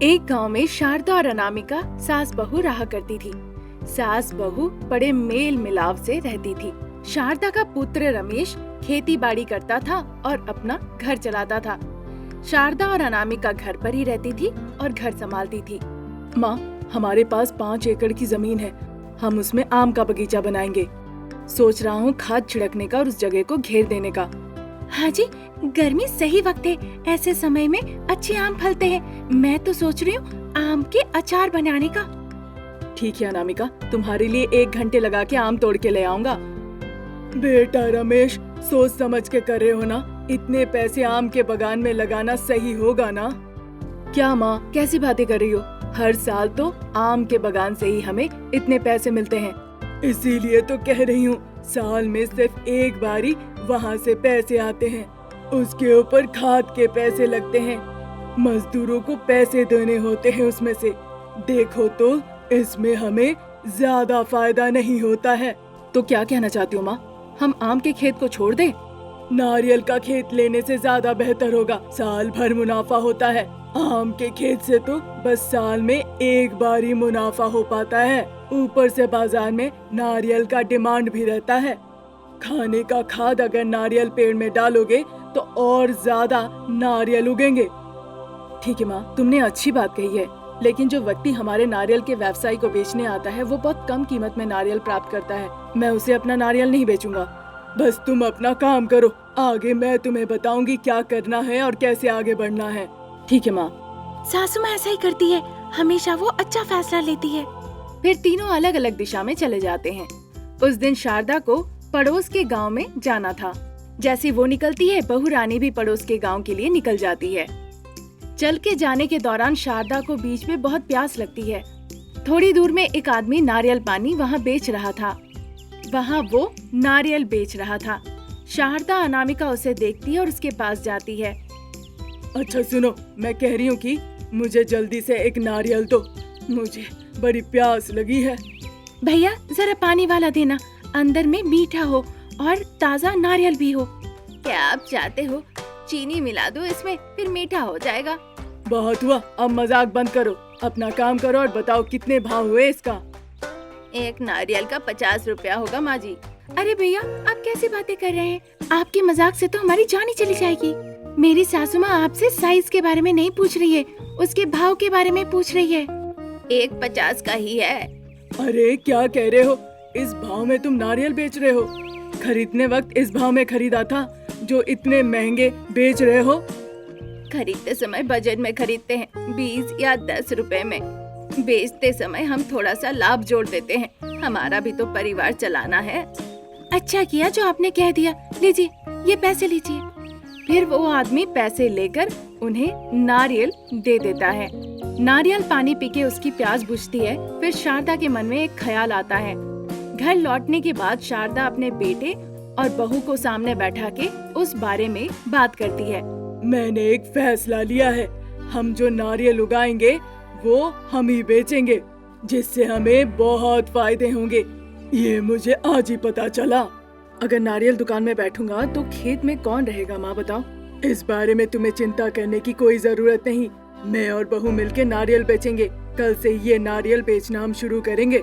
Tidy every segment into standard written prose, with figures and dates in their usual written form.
एक गांव में शारदा और अनामिका सास बहू रहा करती थी। सास बहू बड़े मेल मिलाप से रहती थी। शारदा का पुत्र रमेश खेती बाड़ी करता था और अपना घर चलाता था। शारदा और अनामिका घर पर ही रहती थी और घर संभालती थी। माँ, हमारे पास 5 एकड़ की जमीन है। हम उसमें आम का बगीचा बनाएंगे। सोच रहा हूँ खाद छिड़कने का और उस जगह को घेर देने का। हाँ जी, गर्मी सही वक्त है। ऐसे समय में अच्छे आम फलते हैं। मैं तो सोच रही हूँ आम के अचार बनाने का। ठीक है अनामिका, तुम्हारे लिए 1 घंटे लगा के आम तोड़ के ले आऊंगा। बेटा रमेश, सोच समझ के कर रहे हो ना? इतने पैसे आम के बगान में लगाना सही होगा ना? क्या माँ, कैसी बातें कर रही हो? हर साल तो आम के बगान से ही हमें इतने पैसे मिलते हैं। इसीलिए तो कह रही हूँ, साल में सिर्फ एक बारी वहाँ से पैसे आते हैं। उसके ऊपर खाद के पैसे लगते हैं। मजदूरों को पैसे देने होते हैं उसमें से। देखो तो इसमें हमें ज्यादा फायदा नहीं होता है। तो क्या कहना चाहती हो माँ, हम आम के खेत को छोड़ दें? नारियल का खेत लेने से ज्यादा बेहतर होगा। साल भर मुनाफा होता है। आम के खेत से तो बस साल में एक बार ही मुनाफा हो पाता है। ऊपर से बाजार में नारियल का डिमांड भी रहता है। खाने का खाद अगर नारियल पेड़ में डालोगे तो और ज्यादा नारियल उगेंगे। ठीक है माँ, तुमने अच्छी बात कही है, लेकिन जो व्यक्ति हमारे नारियल के व्यवसाय को बेचने आता है वो बहुत कम कीमत में नारियल प्राप्त करता है। मैं उसे अपना नारियल नहीं बेचूंगा। बस तुम अपना काम करो, आगे मैं तुम्हें बताऊंगी क्या करना है और कैसे आगे बढ़ना है। ठीक है माँ। सासू माँ ऐसा ही करती है, हमेशा वो अच्छा फैसला लेती है। फिर तीनों अलग अलग दिशा में चले जाते हैं। उस दिन शारदा को पड़ोस के गांव में जाना था। जैसे वो निकलती है, बहू रानी भी पड़ोस के गांव के लिए निकल जाती है। चल के जाने के दौरान शारदा को बीच में बहुत प्यास लगती है। थोड़ी दूर में एक आदमी नारियल पानी वहाँ बेच रहा था। शारदा अनामिका उसे देखती है और उसके पास जाती है। अच्छा सुनो, मैं कह रही हूँ कि मुझे जल्दी से एक नारियल दो, मुझे बड़ी प्यास लगी है। भैया जरा पानी वाला देना, अंदर में मीठा हो और ताज़ा नारियल भी हो। क्या आप चाहते हो? चीनी मिला दो इसमें, फिर मीठा हो जाएगा। बहुत हुआ, अब मजाक बंद करो, अपना काम करो और बताओ कितने भाव हुए इसका? एक नारियल का 50 रुपया होगा माँ जी। अरे भैया, आप कैसी बातें कर रहे हैं? आपकी मजाक से तो हमारी जान ही चली जाएगी। मेरी सासू माँ आपसे साइज के बारे में नहीं पूछ रही है, उसके भाव के बारे में पूछ रही है। 1.50 का ही है। अरे क्या कह रहे हो? इस भाव में तुम नारियल बेच रहे हो? खरीदने वक्त इस भाव में खरीदा था जो इतने महंगे बेच रहे हो? खरीदते समय बजट में खरीदते हैं, 20 या 10 रुपए में। बेचते समय हम थोड़ा सा लाभ जोड़ देते हैं, हमारा भी तो परिवार चलाना है। अच्छा किया जो आपने कह दिया। लीजिए, ये पैसे लीजिए। फिर वो आदमी पैसे लेकर उन्हें नारियल दे देता है। नारियल पानी पी के उसकी प्यास बुझती है। फिर शारदा के मन में एक ख्याल आता है। घर लौटने के बाद शारदा अपने बेटे और बहू को सामने बैठा के उस बारे में बात करती है। मैंने एक फैसला लिया है, हम जो नारियल उगाएंगे वो हम ही बेचेंगे, जिससे हमें बहुत फायदे होंगे। ये मुझे आज ही पता चला। अगर नारियल दुकान में बैठूंगा तो खेत में कौन रहेगा माँ, बताओ? इस बारे में तुम्हें चिंता करने की कोई जरूरत नहीं। मैं और बहू मिलके नारियल बेचेंगे। कल से ये नारियल बेचना हम शुरू करेंगे।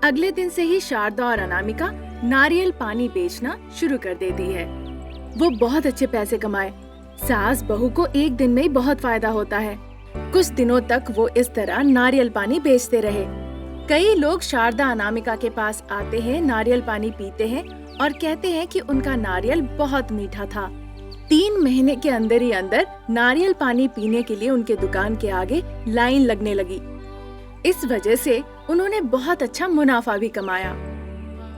अगले दिन से ही शारदा और अनामिका नारियल पानी बेचना शुरू कर देती है। वो बहुत अच्छे पैसे कमाए। सास बहू को एक दिन में ही बहुत फायदा होता है। कुछ दिनों तक वो इस तरह नारियल पानी बेचते रहे। कई लोग शारदा अनामिका के पास आते हैं, नारियल पानी पीते हैं और कहते हैं कि उनका नारियल बहुत मीठा था। 3 महीने के अंदर ही अंदर नारियल पानी पीने के लिए उनके दुकान के आगे लाइन लगने लगी। इस वजह से उन्होंने बहुत अच्छा मुनाफा भी कमाया।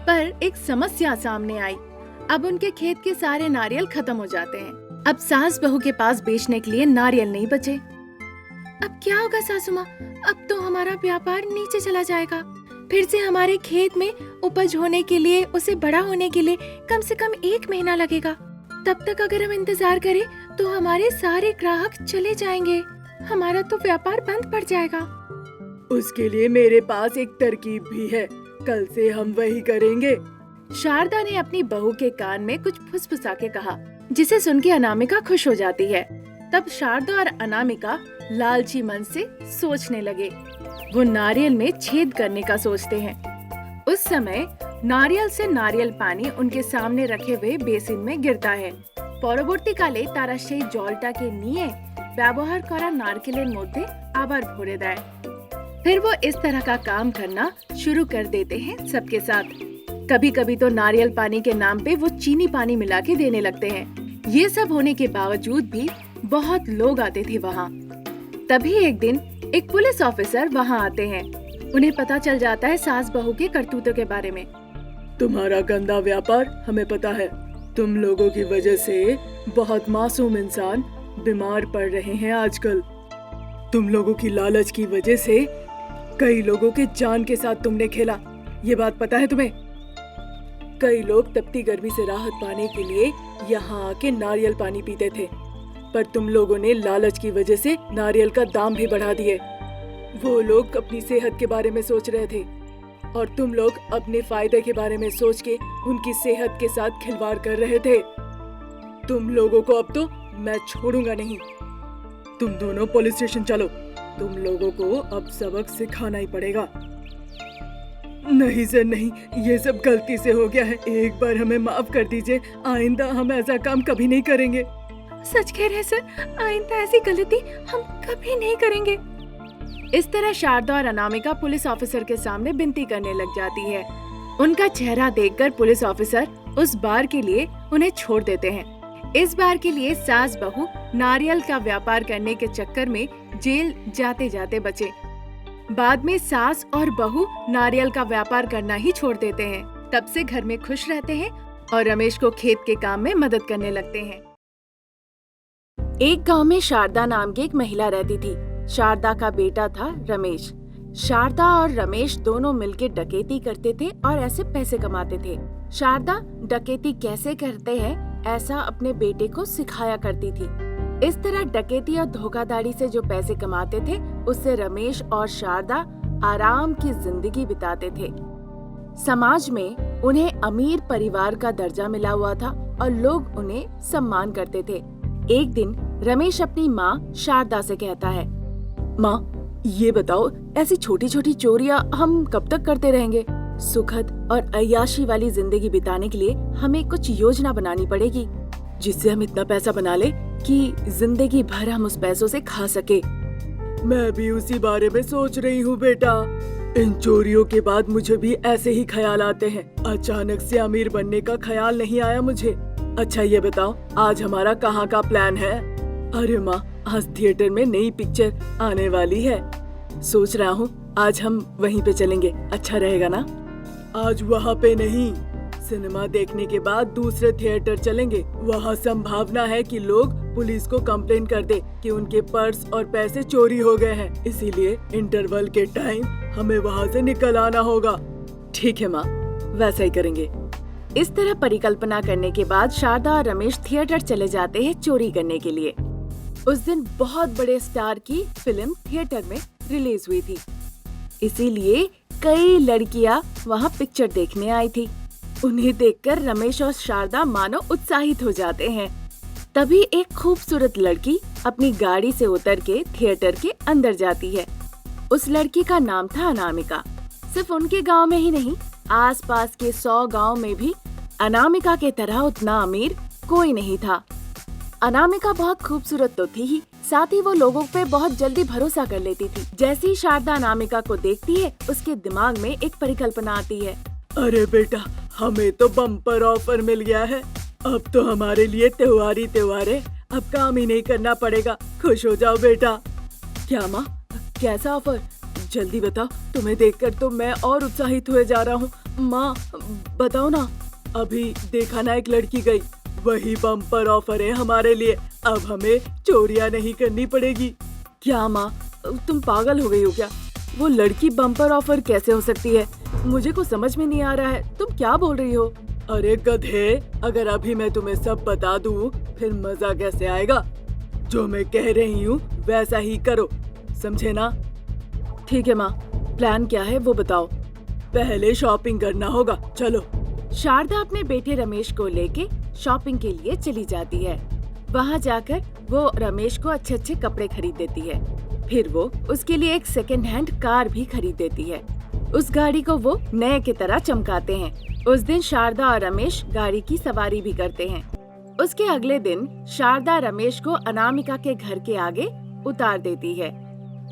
पर एक समस्या सामने आई। अब उनके खेत के सारे नारियल खत्म हो जाते हैं। अब सास बहू के पास बेचने के लिए नारियल नहीं बचे। अब क्या होगा सासू माँ? अब तो हमारा व्यापार नीचे चला जाएगा। फिर से हमारे खेत में उपज होने के लिए, उसे बड़ा होने के लिए कम से कम 1 महीना लगेगा। तब तक अगर हम इंतजार करें तो हमारे सारे ग्राहक चले जाएंगे, हमारा तो व्यापार बंद पड़ जाएगा। उसके लिए मेरे पास एक तरकीब भी है, कल से हम वही करेंगे। शारदा ने अपनी बहू के कान में कुछ फुसफुसा के कहा, जिसे सुन के अनामिका खुश हो जाती है। तब शारदा और अनामिका लालची मन से सोचने लगे। वो नारियल में छेद करने का सोचते हैं। उस समय नारियल से नारियल पानी उनके सामने रखे हुए बेसिन में गिरता है। পরবর্তীকালে তারা সেই জলটাকে নিয়ে ব্যবহার করা নারকেলের মধ্যে আবার ভরে দেয়। फिर वो इस तरह का काम करना शुरू कर देते हैं सबके साथ। कभी कभी तो नारियल पानी के नाम पे वो चीनी पानी मिला के देने लगते हैं। ये सब होने के बावजूद भी बहुत लोग आते थे वहाँ। तभी एक दिन एक पुलिस ऑफिसर वहाँ आते हैं। उन्हें पता चल जाता है सास बहू के करतूतों के बारे में। तुम्हारा गंदा व्यापार हमें पता है। तुम लोगों की वजह से बहुत मासूम इंसान बीमार पड़ रहे हैं आजकल। तुम लोगों की लालच की वजह से कई लोगों के जान के साथ तुमने खेला। ये बात पता है तुम्हें? कई लोग तपती गर्मी से राहत पाने के लिए यहाँ आके नारियल पानी पीते थे, पर तुम लोगों ने लालच की वजह से नारियल का दाम भी बढ़ा दिए। वो लोग अपनी सेहत के बारे में सोच रहे थे और तुम लोग अपने फायदे के बारे में सोच के उनकी सेहत के साथ खिलवाड़ कर रहे थे। तुम लोगों को अब तो मैं छोड़ूंगा नहीं। तुम दोनों पुलिस स्टेशन चलो। तुम लोगों को अब सबक सिखाना ही पड़ेगा। नहीं सर नहीं, ये सब गलती से हो गया है। एक बार हमें माफ कर दीजिए। आइंदा हम ऐसा काम कभी नहीं करेंगे। सच कह रहे सर, आइंदा ऐसी गलती हम कभी नहीं करेंगे। इस तरह शारदा और अनामिका पुलिस ऑफिसर के सामने विनती करने लग जाती है। उनका चेहरा देखकर पुलिस ऑफिसर उस बार के लिए उन्हें छोड़ देते हैं। इस बार के लिए सास बहू नारियल का व्यापार करने के चक्कर में जेल जाते जाते बचे। बाद में सास और बहू नारियल का व्यापार करना ही छोड़ देते हैं। तब से घर में खुश रहते हैं और रमेश को खेत के काम में मदद करने लगते हैं। एक गांव में शारदा नाम की एक महिला रहती थी। शारदा का बेटा था रमेश। शारदा और रमेश दोनों मिलकर डकैती करते थे और ऐसे पैसे कमाते थे। शारदा डकैती कैसे करते हैं ऐसा अपने बेटे को सिखाया करती थी। इस तरह डकैती और धोखाधड़ी से जो पैसे कमाते थे उससे रमेश और शारदा आराम की जिंदगी बिताते थे। समाज में उन्हें अमीर परिवार का दर्जा मिला हुआ था और लोग उन्हें सम्मान करते थे। एक दिन रमेश अपनी माँ शारदा से कहता है, माँ ये बताओ, ऐसी छोटी छोटी चोरियां हम कब तक करते रहेंगे? सुखद और अय्याशी वाली जिंदगी बिताने के लिए हमें कुछ योजना बनानी पड़ेगी, जिससे हम इतना पैसा बना ले कि जिंदगी भर हम उस पैसों से खा सके। मैं भी उसी बारे में सोच रही हूँ बेटा। इन चोरियों के बाद मुझे भी ऐसे ही ख्याल आते हैं। अचानक से अमीर बनने का ख्याल नहीं आया मुझे। अच्छा ये बताओ, आज हमारा कहाँ का प्लान है? अरे माँ, आज थिएटर में नई पिक्चर आने वाली है। सोच रहा हूँ आज हम वहीं पे चलेंगे, अच्छा रहेगा ना? आज वहाँ पे नहीं, सिनेमा देखने के बाद दूसरे थिएटर चलेंगे। वहाँ संभावना है कि लोग पुलिस को कंप्लेन कर दे कि उनके पर्स और पैसे चोरी हो गए हैं, इसीलिए इंटरवल के टाइम हमें वहाँ से निकल आना होगा। ठीक है माँ, वैसा ही करेंगे। इस तरह परिकल्पना करने के बाद शारदा और रमेश थिएटर चले जाते हैं चोरी करने के लिए। उस दिन बहुत बड़े स्टार की फिल्म थिएटर में रिलीज हुई थी, इसीलिए कई लड़कियां वहां पिक्चर देखने आई थी। उन्हें देखकर रमेश और शारदा मानो उत्साहित हो जाते हैं। तभी एक खूबसूरत लड़की अपनी गाड़ी से उतर के थिएटर के अंदर जाती है। उस लड़की का नाम था अनामिका। सिर्फ उनके गांव में ही नहीं, आसपास के 100 गांव में भी अनामिका के तरह उतना अमीर कोई नहीं था। अनामिका बहुत खूबसूरत तो थी ही, साथ ही वो लोगों पे बहुत जल्दी भरोसा कर लेती थी। जैसे ही शारदा अनामिका को देखती है, उसके दिमाग में एक परिकल्पना आती है। अरे बेटा, हमें तो बम्पर ऑफर मिल गया है। अब तो हमारे लिए त्योहार ही त्योहार है। अब काम ही नहीं करना पड़ेगा। खुश हो जाओ बेटा। क्या माँ, कैसा ऑफर? जल्दी बताओ, तुम्हें देखकर तो मैं और उत्साहित हुए जा रहा हूँ। माँ बताओ ना। अभी देखा ना, एक लड़की गई, वही बम्पर ऑफर है हमारे लिए। अब हमें चोरियां नहीं करनी पड़ेगी। क्या माँ, तुम पागल हो गई हो क्या? वो लड़की बम्पर ऑफर कैसे हो सकती है? मुझे कुछ समझ में नहीं आ रहा है, तुम क्या बोल रही हो? अरे गधे, अगर अभी मैं तुम्हें सब बता दूं, फिर मजा कैसे आएगा? जो मैं कह रही हूँ वैसा ही करो, समझे ना? ठीक है माँ, प्लान क्या है वो बताओ। पहले शॉपिंग करना होगा, चलो। शारदा अपने बेटे रमेश को लेके शॉपिंग के लिए चली जाती है। वहाँ जाकर वो रमेश को अच्छे अच्छे कपड़े खरीद देती है। फिर वो उसके लिए एक सेकेंड हैंड कार भी खरीद देती है। उस गाड़ी को वो नए की तरह चमकाते हैं। उस दिन शारदा और रमेश गाड़ी की सवारी भी करते हैं। उसके अगले दिन शारदा रमेश को अनामिका के घर के आगे उतार देती है।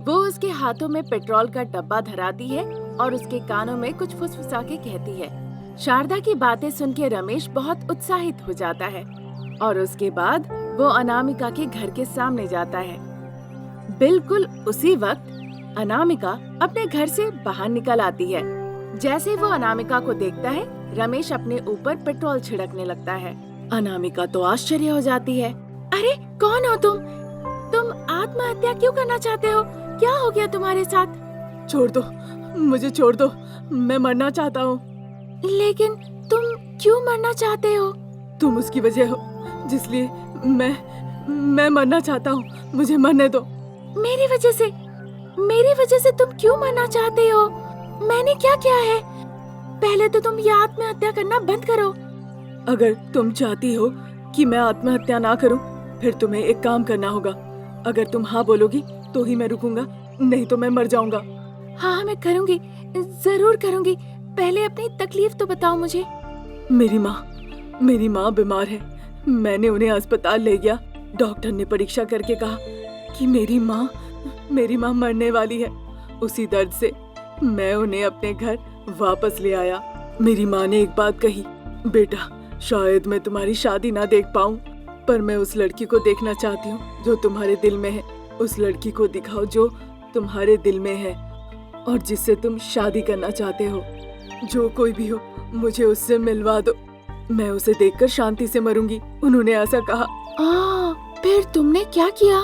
वो उसके हाथों में पेट्रोल का डब्बा धराती है और उसके कानों में कुछ फुसफुसा के कहती है। शारदा की बातें सुन के रमेश बहुत उत्साहित हो जाता है और उसके बाद वो अनामिका के घर के सामने जाता है। बिल्कुल उसी वक्त अनामिका अपने घर से बाहर निकल आती है। जैसे वो अनामिका को देखता है, रमेश अपने ऊपर पेट्रोल छिड़कने लगता है। अनामिका तो आश्चर्य हो जाती है। अरे कौन हो तुम? तुम आत्महत्या क्यों करना चाहते हो? क्या हो गया तुम्हारे साथ? छोड़ दो, मुझे छोड़ दो, मैं मरना चाहता हूँ। लेकिन तुम क्यों मरना चाहते हो? तुम उसकी वजह हो जिसलिए मैं मरना चाहता हूँ, मुझे मरने दो। मेरी वजह से तुम क्यों मरना चाहते हो? मैंने क्या किया है? पहले तो तुम ये आत्महत्या करना बंद करो। अगर तुम चाहती हो कि मैं आत्महत्या ना करूं, फिर तुम्हें एक काम करना होगा। अगर तुम हाँ बोलोगी तो ही मैं रुकूंगा, नहीं तो मैं मर जाऊंगा। हाँ मैं करूंगी, जरूर करूंगी। पहले अपनी तकलीफ तो बताओ मुझे। मेरी माँ बीमार है। मैंने उन्हें अस्पताल ले गया। डॉक्टर ने परीक्षा करके कहा कि मेरी माँ मरने वाली है। उसी दर्द से मैं उन्हें अपने घर वापस ले आया। मेरी माँ ने एक बात कही, बेटा शायद मैं तुम्हारी शादी ना देख पाऊँ, पर मैं उस लड़की को देखना चाहती हूँ जो तुम्हारे दिल में है। उस लड़की को दिखाओ जो तुम्हारे दिल में है और जिससे तुम शादी करना चाहते हो। जो कोई भी हो, मुझे उससे मिलवा दो। मैं उसे देखकर शांति से मरूंगी। उन्होंने ऐसा कहा। फिर तुमने क्या किया?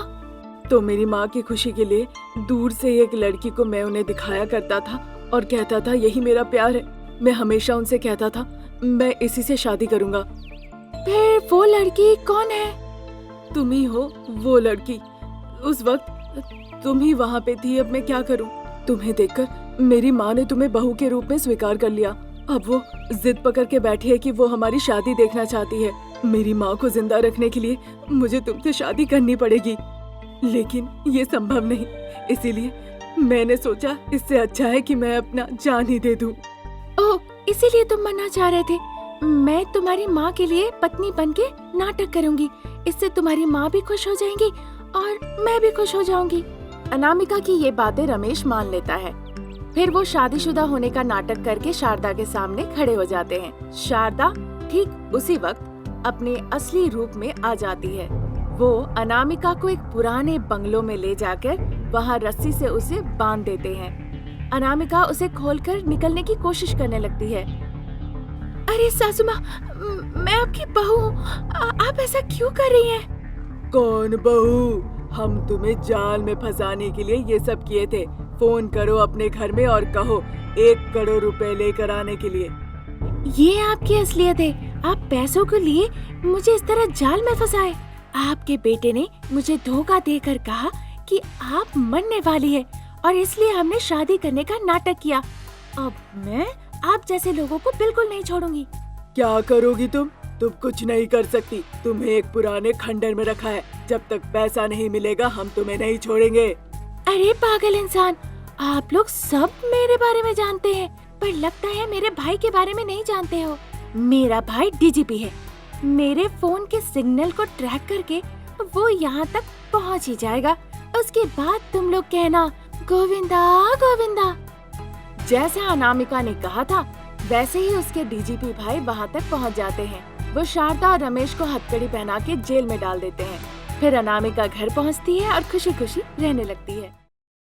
तो मेरी माँ की खुशी के लिए दूर से एक लड़की को मैं उन्हें दिखाया करता था और कहता था यही मेरा प्यार है। मैं हमेशा उनसे कहता था मैं इसी से शादी करूंगा। फिर वो लड़की कौन है? तुम ही हो वो लड़की। उस वक्त तुम ही वहाँ पे थी। अब मैं क्या करूँ? तुम्हें देखकर मेरी माँ ने तुम्हें बहू के रूप में स्वीकार कर लिया। अब वो जिद पकड़ के बैठी है कि वो हमारी शादी देखना चाहती है। मेरी माँ को जिंदा रखने के लिए मुझे तुमसे शादी करनी पड़ेगी, लेकिन ये संभव नहीं। इसीलिए मैंने सोचा इससे अच्छा है कि मैं अपना जान ही दे दूं। ओह, इसीलिए तुम मरना चाह रहे थे? मैं तुम्हारी माँ के लिए पत्नी बनके नाटक करूंगी। इससे तुम्हारी माँ भी खुश हो जाएंगी और मैं भी खुश हो जाऊंगी। अनामिका की ये बातें रमेश मान लेता है। फिर वो शादीशुदा होने का नाटक करके शारदा के सामने खड़े हो जाते हैं। शारदा ठीक उसी वक्त अपने असली रूप में आ जाती है। वो अनामिका को एक पुराने बंगलों में ले जाकर वहाँ रस्सी से उसे बांध देते हैं। अनामिका उसे खोलकर निकलने की कोशिश करने लगती है। अरे सासू माँ, मैं आपकी बहू हूँ, आप ऐसा क्यों कर रही हैं? कौन बहू? हम तुम्हें जाल में फंसाने के लिए ये सब किए थे। फोन करो अपने घर में और कहो 1 करोड़ रुपए लेकर आने के लिए। ये आपकी असलियत है। आप पैसों के लिए मुझे इस तरह जाल में फंसाए। आपके बेटे ने मुझे धोखा देकर कहा कि आप मरने वाली है और इसलिए हमने शादी करने का नाटक किया। अब मैं आप जैसे लोगों को बिल्कुल नहीं छोड़ूंगी। क्या करोगी तुम? तुम कुछ नहीं कर सकती। तुम्हें एक पुराने खंडर में रखा है। जब तक पैसा नहीं मिलेगा हम तुम्हें नहीं छोड़ेंगे। अरे पागल इंसान, आप लोग सब मेरे बारे में जानते हैं, पर लगता है मेरे भाई के बारे में नहीं जानते हो। मेरा भाई डीजीपी है। मेरे फोन के सिग्नल को ट्रैक करके वो यहाँ तक पहुँच ही जाएगा। उसके बाद तुम लोग कहना गोविंदा गोविंदा। जैसा अनामिका ने कहा था वैसे ही उसके डीजीपी भाई वहाँ तक पहुँच जाते हैं। वो शारदा और रमेश को हथकड़ी पहना के जेल में डाल देते हैं। फिर अनामिका घर पहुँचती है और खुशी खुशी रहने लगती है।